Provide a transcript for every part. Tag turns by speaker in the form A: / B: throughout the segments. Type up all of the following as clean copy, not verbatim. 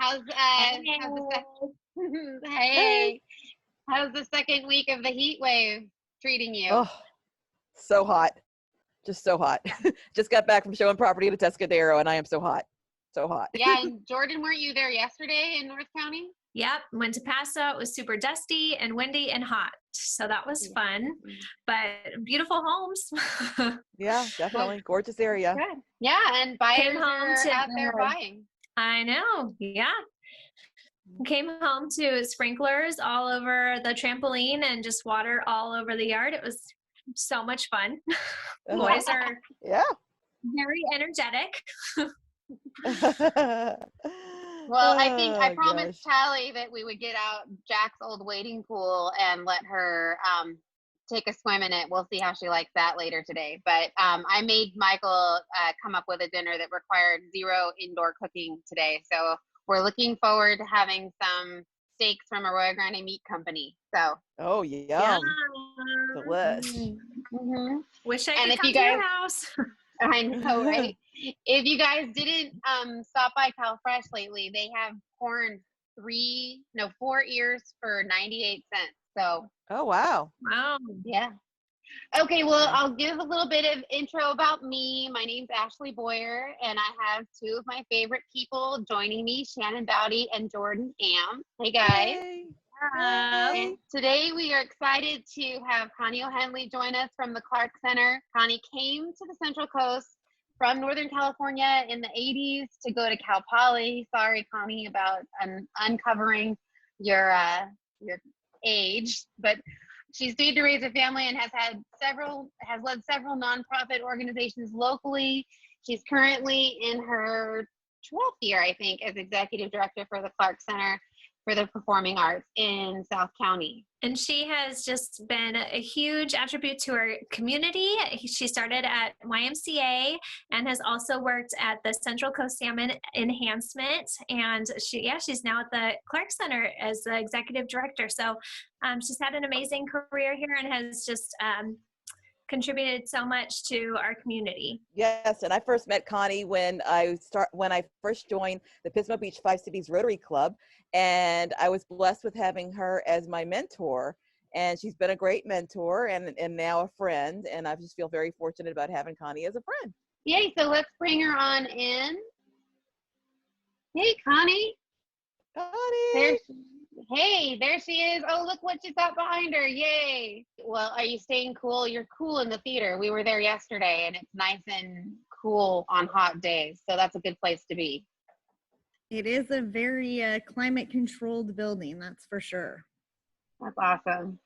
A: how's the hey, how's the second week of the heat wave treating you?
B: Oh, so hot. Just so hot. Just got back from showing property to Tuscadero, and I am so hot. So hot.
A: Yeah, and Jordan, weren't you there yesterday in North County?
C: Yep, went to Paso. It was super dusty and windy and hot. So that was fun, but beautiful homes.
B: Yeah, definitely. Gorgeous area.
A: Good. Yeah, and buyers are out there buying.
C: I know. Yeah. Came home to sprinklers all over the trampoline and just water all over the yard. It was so much fun. Boys are very energetic.
A: Well, I promised Callie that we would get out Jack's old wading pool and let her take a swim in it. We'll see how she likes that later today. But I made Michael come up with a dinner that required 0 indoor cooking today. So we're looking forward to having some steaks from Arroyo Grande Meat Company. So.
B: Oh, yum. Delish.
C: Mm-hmm. Wish I could come to your house.
A: I know, right? If you guys didn't stop by CalFresh lately, they have corn 4 ears for 98 cents. So.
B: Oh, wow.
C: Wow.
A: Yeah. Okay, well, I'll give a little bit of intro about me. My name's Ashlea Boyer, and I have 2 of my favorite people joining me, Shannon Bowdey and Jordan Hamm. Hey, guys.
B: Hey.
A: And today we are excited to have Connie O'Henley join us from the Clark Center. Connie came to the Central Coast from Northern California in the 80s to go to Cal Poly. Sorry, Connie, about uncovering your age, but she stayed to raise a family and has led several nonprofit organizations locally. She's currently in her 12th year, I think, as executive director for the Clark Center for the Performing Arts in South County.
C: And she has just been a huge attribute to our community. She started at YMCA and has also worked at the Central Coast Salmon Enhancement. And she's now at the Clark Center as the executive director. So she's had an amazing career here and has just contributed so much to our community.
B: Yes, and I first met Connie when I first joined the Pismo Beach 5 Cities Rotary Club, and I was blessed with having her as my mentor. And she's been a great mentor and now a friend, and I just feel very fortunate about having Connie as a friend.
A: Yay! So let's bring her on in. Hey, Connie.
B: Connie.
A: There she is. Oh, look what she's got behind her. Yay. Well, are you staying cool? You're cool in the theater. We were there yesterday and it's nice and cool on hot days. So that's a good place to be.
D: It is a very climate controlled building. That's for sure.
A: That's awesome.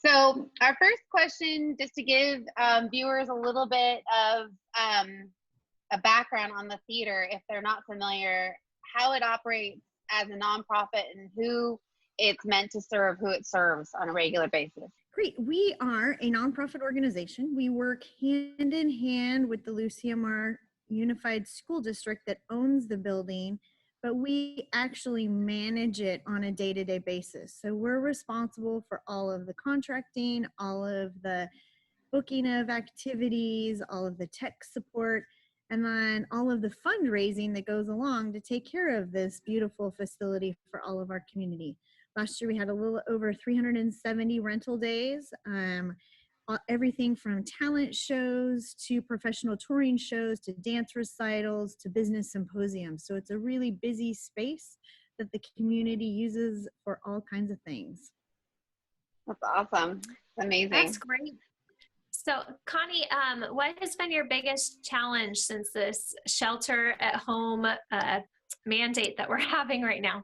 A: So our first question, just to give viewers a little bit of a background on the theater, if they're not familiar, how it operates as a nonprofit and who it's meant to serve, who it serves on a regular basis.
D: Great. We are a nonprofit organization. We work hand in hand with the Luciamar Unified School District that owns the building, but we actually manage it on a day-to-day basis. So we're responsible for all of the contracting, all of the booking of activities, all of the tech support, and then all of the fundraising that goes along to take care of this beautiful facility for all of our community. Last year we had a little over 370 rental days, everything from talent shows to professional touring shows to dance recitals to business symposiums. So it's a really busy space that the community uses for all kinds of things.
A: That's awesome. Amazing.
C: That's great. So, Connie, what has been your biggest challenge since this shelter at home mandate that we're having right now?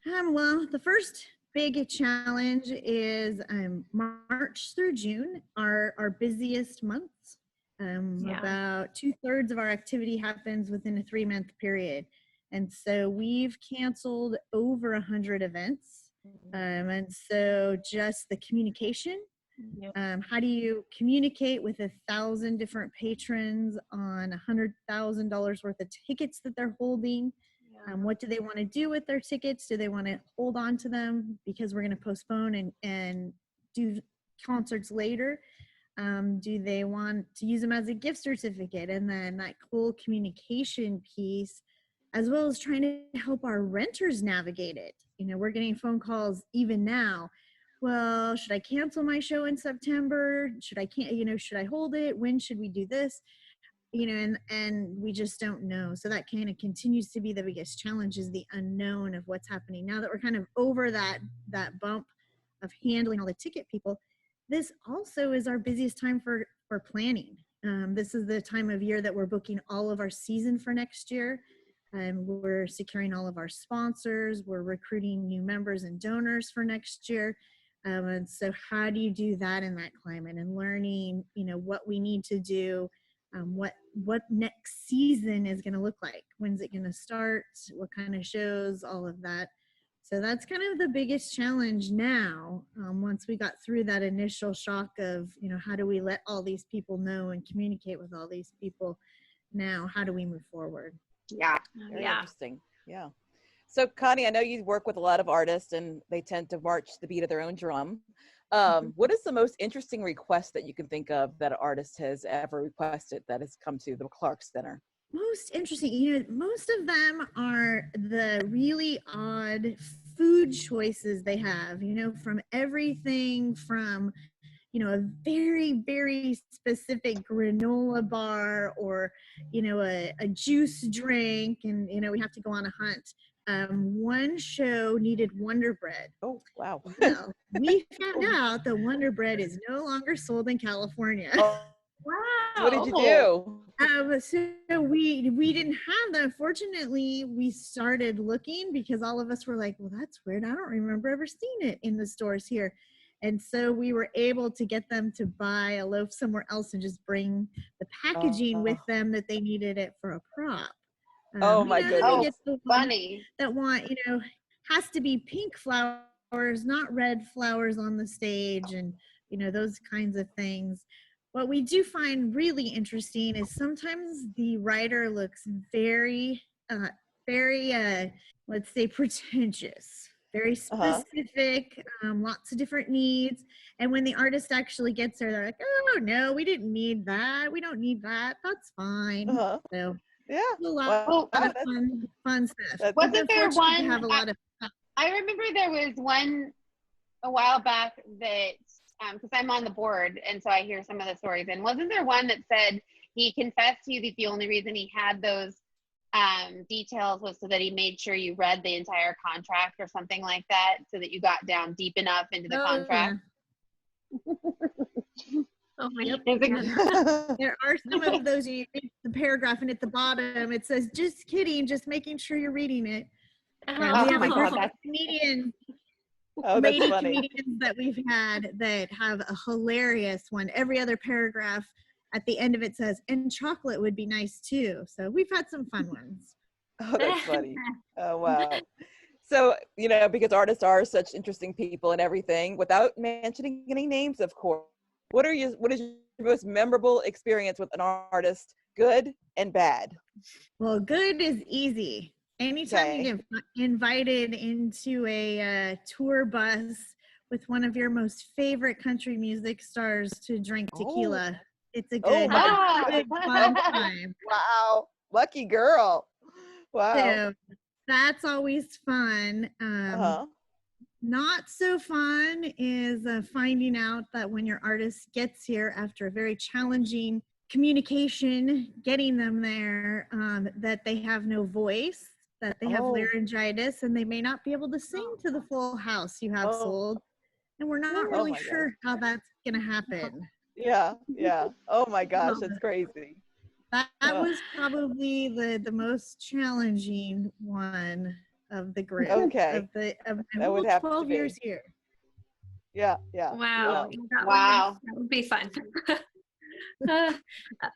D: Well, the first big challenge is March through June, our busiest months. About 2/3 of our activity happens within a 3-month period. And so we've canceled over 100 events. And so just the communication, how do you communicate with 1,000 different patrons on $100,000 worth of tickets that they're holding? What do they want to do with their tickets? Do they want to hold on to them because we're going to postpone and do concerts later? Do they want to use them as a gift certificate? And then that whole communication piece as well as trying to help our renters navigate it. You know, we're getting phone calls even now. Well, should I cancel my show in September? Should I can't, you know, should I hold it? When should we do this? You know, and we just don't know. So that kind of continues to be the biggest challenge, is the unknown of what's happening. Now that we're kind of over that bump of handling all the ticket people, this also is our busiest time for planning. This is the time of year that we're booking all of our season for next year. We're securing all of our sponsors. We're recruiting new members and donors for next year. And so how do you do that in that climate, and learning, you know, what we need to do, what next season is going to look like, when's it going to start, what kind of shows, all of that. So that's kind of the biggest challenge now. Once we got through that initial shock of, you know, how do we let all these people know and communicate with all these people, now how do we move forward?
A: Yeah.
B: Very interesting. Yeah. So Connie, I know you work with a lot of artists and they tend to march the beat of their own drum. What is the most interesting request that you can think of that an artist has ever requested that has come to the Clark Center?
D: Most interesting, you know, most of them are the really odd food choices they have, you know, from everything from, you know, a very, very specific granola bar, or, you know, a juice drink, and, you know, we have to go on a hunt. One show needed Wonder Bread.
B: Oh, wow.
D: Well, we found out that Wonder Bread is no longer sold in California.
B: Oh,
C: Wow.
B: what did you do?
D: So we didn't have that. Fortunately, we started looking, because all of us were like, well, that's weird. I don't remember ever seeing it in the stores here. And so we were able to get them to buy a loaf somewhere else and just bring the packaging with them that they needed it for a prop.
B: Oh my goodness.
A: Oh,
D: Get the
A: funny.
D: that want, you know, has to be pink flowers, not red flowers on the stage, and, you know, those kinds of things. What we do find really interesting is sometimes the writer looks very, let's say, pretentious, very specific, lots of different needs. And when the artist actually gets there, they're like, oh, no, we didn't need that. We don't need that. That's fine. So
B: yeah,
D: a lot of fun stuff.
A: Wasn't there one?
D: Have a lot of
A: I remember there was one a while back that, because I'm on the board, and so I hear some of the stories. And wasn't there one that said he confessed to you that the only reason he had those details was so that he made sure you read the entire contract or something like that, so that you got down deep enough into the contract?
C: Oh my
D: Yep.
C: goodness.
D: There are some of those. You read the paragraph, and at the bottom it says, "Just kidding, just making sure you're reading it."
A: Oh
D: We have
A: my
D: a
A: God,
D: group of comedians
B: funny.
D: that we've had that have a hilarious one. Every other paragraph at the end of it says, "And chocolate would be nice too." So we've had some fun ones.
B: Oh, that's funny. Oh, wow. So, you know, because artists are such interesting people and everything, without mentioning any names, of course, what is your most memorable experience with an artist, good and bad?
D: Well, good is easy. Anytime you get invited into a tour bus with one of your most favorite country music stars to drink tequila, it's a good, good fun time.
B: Wow. Lucky girl. Wow.
D: So that's always fun. Not so fun is finding out that when your artist gets here after a very challenging communication, getting them there, that they have no voice, that they have laryngitis, and they may not be able to sing to the full house you have sold. And we're not really sure how that's going to happen.
B: Yeah. Oh my gosh, that's crazy.
D: That was probably the most challenging one of the group.
B: Okay.
D: Of
B: that would have
D: 12
B: to be.
D: years here.
B: Yeah.
C: Wow.
A: Wow.
C: That would be fun.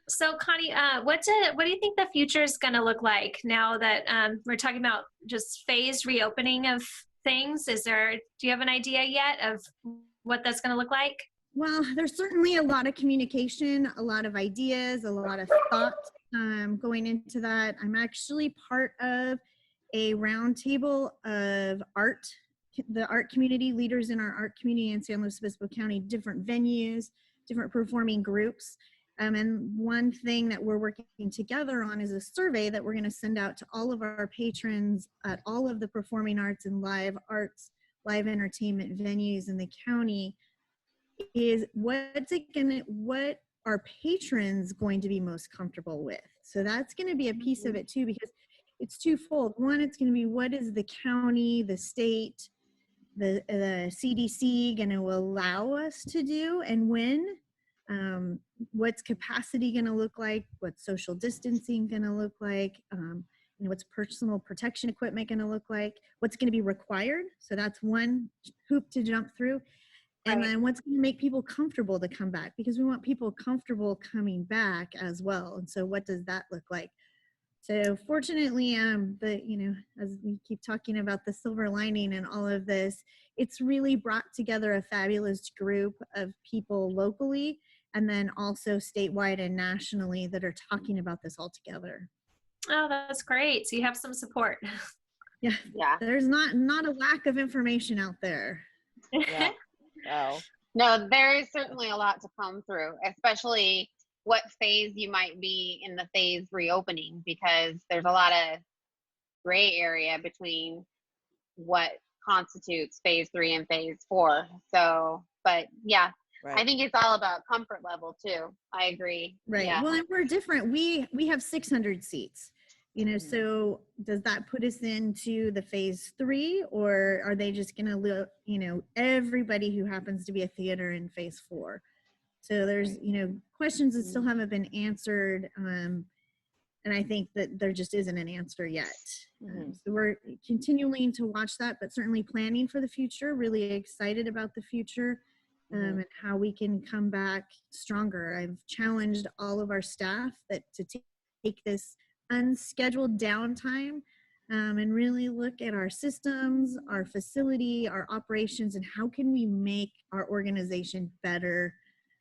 C: So Connie, what do you think the future is going to look like now that we're talking about just phased reopening of things? Do you have an idea yet of what that's going to look like?
D: Well, there's certainly a lot of communication, a lot of ideas, a lot of thought going into that. I'm actually part of a roundtable of the art community leaders in our art community in San Luis Obispo County, different venues, different performing groups. And one thing that we're working together on is a survey that we're going to send out to all of our patrons at all of the performing arts and live entertainment venues in the county. Is what are patrons going to be most comfortable with? So that's going to be a piece of it too, because it's twofold. One, it's going to be what is the county, the state, the CDC going to allow us to do, and when? What's capacity going to look like? What's social distancing going to look like? What's personal protection equipment going to look like? What's going to be required? So that's one hoop to jump through. And then what's going to make people comfortable to come back? Because we want people comfortable coming back as well. And so what does that look like? So fortunately, as we keep talking about the silver lining and all of this, it's really brought together a fabulous group of people locally and then also statewide and nationally that are talking about this all together.
C: Oh, that's great. So you have some support.
D: Yeah. There's not a lack of information out there.
B: Yeah. Oh.
A: No, there is certainly a lot to come through, especially what phase you might be in the phase reopening, because there's a lot of gray area between what constitutes phase 3 and phase 4. So, but yeah, I think it's all about comfort level too. I agree.
D: Right.
A: Yeah.
D: Well, and we're different. We have 600 seats. So does that put us into the phase 3, or are they just going to look, everybody who happens to be a theater in phase 4? So there's, questions that still haven't been answered. And I think that there just isn't an answer yet. So we're continuing to watch that, but certainly planning for the future, really excited about the future and how we can come back stronger. I've challenged all of our staff to take this unscheduled downtime and really look at our systems, our facility, our operations, and how can we make our organization better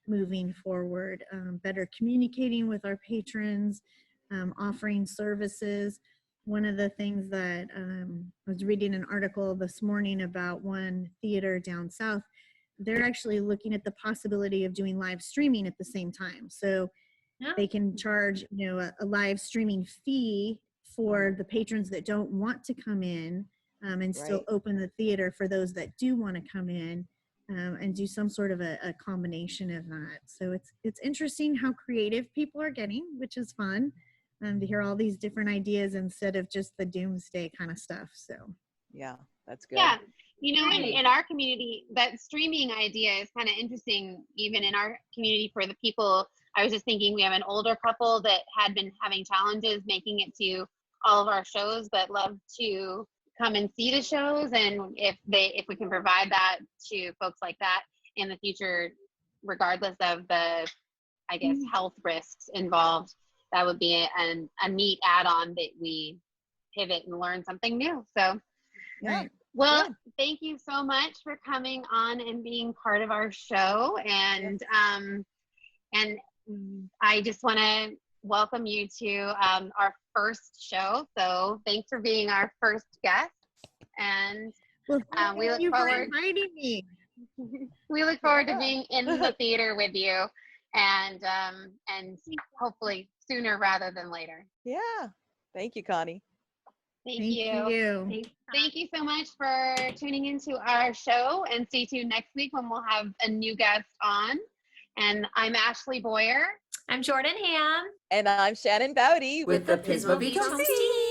D: moving forward, better communicating with our patrons, offering services. One of the things that I was reading an article this morning about one theater down south, they're actually looking at the possibility of doing live streaming at the same time. So they can charge, a live streaming fee for the patrons that don't want to come in and still open the theater for those that do want to come in and do some sort of a combination of that. So it's interesting how creative people are getting, which is fun to hear all these different ideas instead of just the doomsday kind of stuff. So
B: yeah, that's good.
A: Yeah. In our community, that streaming idea is kind of interesting, even in our community for the people. I was just thinking we have an older couple that had been having challenges making it to all of our shows, but love to come and see the shows. And if we can provide that to folks like that in the future, regardless of the, I guess, health risks involved, that would be a neat add-on that we pivot and learn something new. So, well, thank you so much for coming on and being part of our show. And I just want to welcome you to our first show. So thanks for being our first guest. And we look forward
D: for inviting me.
A: We look forward to being in the theater with you, and hopefully sooner rather than later.
B: Yeah. Thank you, Connie.
A: Thank you. Thank you so much for tuning into our show, and stay tuned next week when we'll have a new guest on. And I'm Ashlea Boyer.
C: I'm Jordan Hamm.
B: And I'm Shannon Bowdey
E: with the Pismo Beach team.